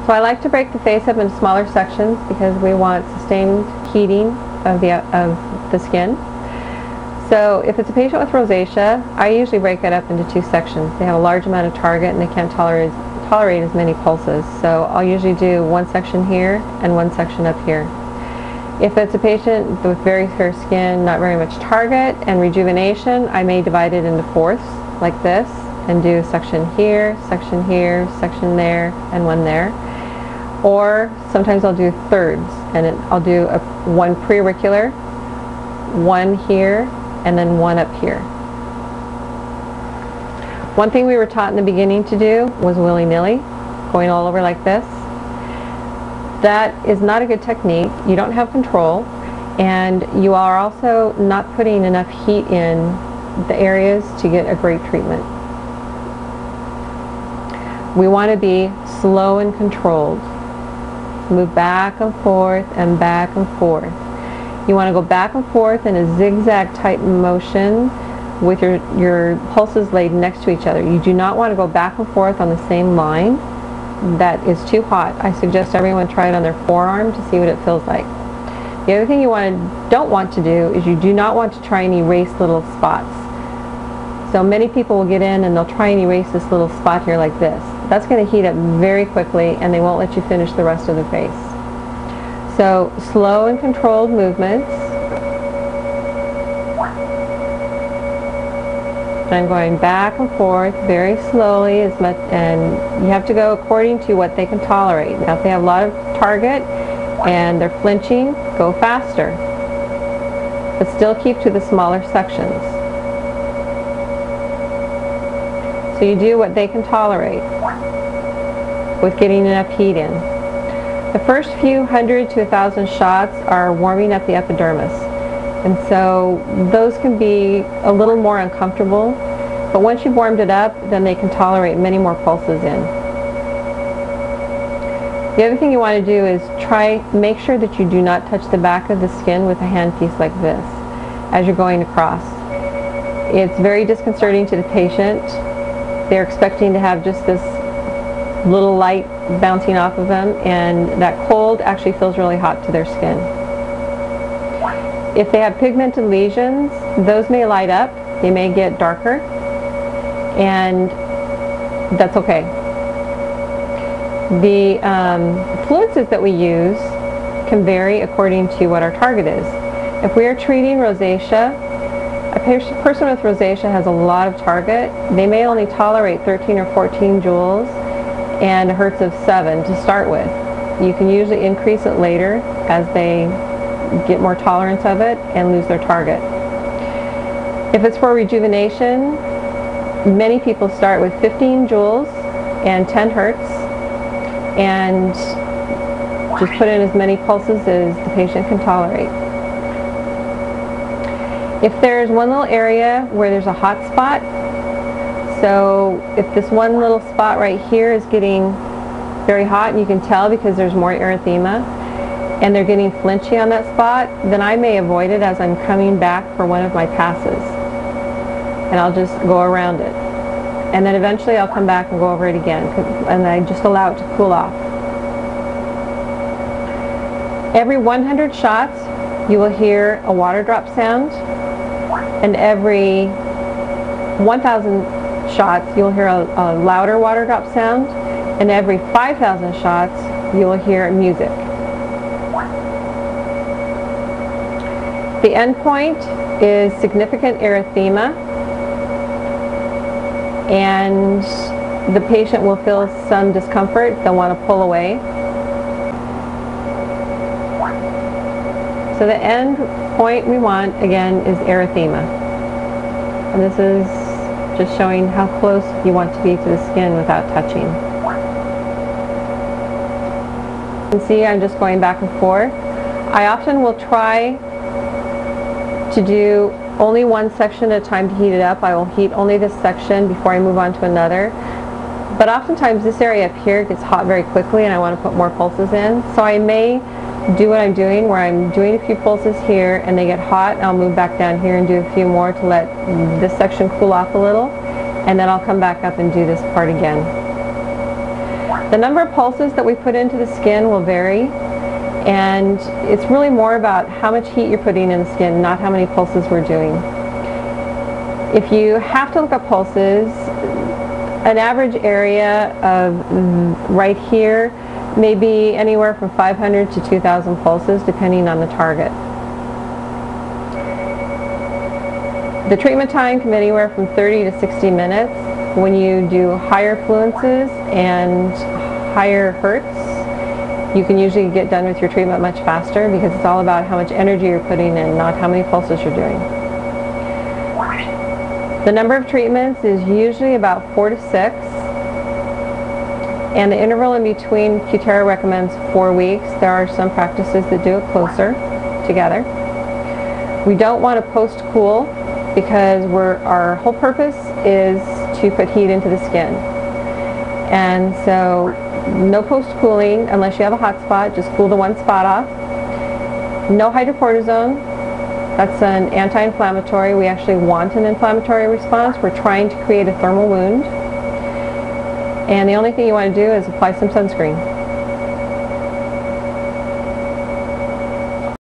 So I like to break the face up into smaller sections because we want sustained heating of the skin. So if it's a patient with rosacea, I usually break it up into 2 sections. They have a large amount of target and they can't tolerate as many pulses. So I'll usually do 1 section here and 1 section up here. If it's a patient with very fair skin, not very much target, and rejuvenation, I may divide it into 4ths like this and do a section here, section section there, and 1 there. Or sometimes I'll do 3rds, and I'll do 1 preauricular, 1 here, and then 1 up here. One thing we were taught in the beginning to do was willy-nilly, going all over like this. That is not a good technique. You don't have control, and you are also not putting enough heat in the areas to get a great treatment. We want to be slow and controlled. Move back and forth and back and forth. You want to go back and forth in a zigzag type motion with your pulses laid next to each other. You do not want to go back and forth on the same line. That is too hot. I suggest everyone try it on their forearm to see what it feels like. The other thing you don't want to do is you do not want to try and erase little spots. So many people will get in and they'll try and erase this little spot here like this. That's going to heat up very quickly and they won't let you finish the rest of the face. So slow and controlled movements. I'm going back and forth very slowly and you have to go according to what they can tolerate. Now if they have a lot of target and they're flinching, go faster. But still keep to the smaller sections. So you do what they can tolerate with getting enough heat in. The first few 100 to 1,000 shots are warming up the epidermis. And so those can be a little more uncomfortable, but once you've warmed it up, then they can tolerate many more pulses in. The other thing you want to do is make sure that you do not touch the back of the skin with a handpiece like this as you're going across. It's very disconcerting to the patient. They're expecting to have just this little light bouncing off of them, and that cold actually feels really hot to their skin. If they have pigmented lesions, those may light up, they may get darker, and that's okay. The fluids that we use can vary according to what our target is. If we are treating rosacea, a person with rosacea has a lot of target. They may only tolerate 13 or 14 joules and hertz of 7 to start with. You can usually increase it later as they get more tolerance of it and lose their target. If it's for rejuvenation, many people start with 15 joules and 10 hertz and just put in as many pulses as the patient can tolerate. If there's one little area where there's a hot spot, so if this one little spot right here is getting very hot, and you can tell because there's more erythema, and they're getting flinchy on that spot, then I may avoid it as I'm coming back for one of my passes. And I'll just go around it. And then eventually I'll come back and go over it again, and I just allow it to cool off. Every 100 shots, you will hear a water drop sound, and every 1,000 shots, you'll hear a louder water drop sound, and every 5,000 shots, you will hear music. The end point is significant erythema, and the patient will feel some discomfort. They'll want to pull away. So the end point we want, again, is erythema. And this is just showing how close you want to be to the skin without touching. You can see I'm just going back and forth. I often will try to do only one section at a time to heat it up. I will heat only this section before I move on to another. But oftentimes this area up here gets hot very quickly and I want to put more pulses in. So I may do what I'm doing, where I'm doing a few pulses here and they get hot, and I'll move back down here and do a few more to let this section cool off a little, and then I'll come back up and do this part again. The number of pulses that we put into the skin will vary, and it's really more about how much heat you're putting in the skin, not how many pulses we're doing. If you have to look up pulses, an average area of right here may be anywhere from 500 to 2,000 pulses depending on the target. The treatment time can be anywhere from 30 to 60 minutes. When you do higher fluences and higher hertz, you can usually get done with your treatment much faster because it's all about how much energy you're putting in, not how many pulses you're doing. The number of treatments is usually about 4 to 6, and the interval in between, Cutera recommends 4 weeks. There are some practices that do it closer together. We don't want to post-cool because our whole purpose is to put heat into the skin. And so no post-cooling unless you have a hot spot, just cool the one spot off. No hydrocortisone, that's an anti-inflammatory. We actually want an inflammatory response. We're trying to create a thermal wound. And the only thing you want to do is apply some sunscreen.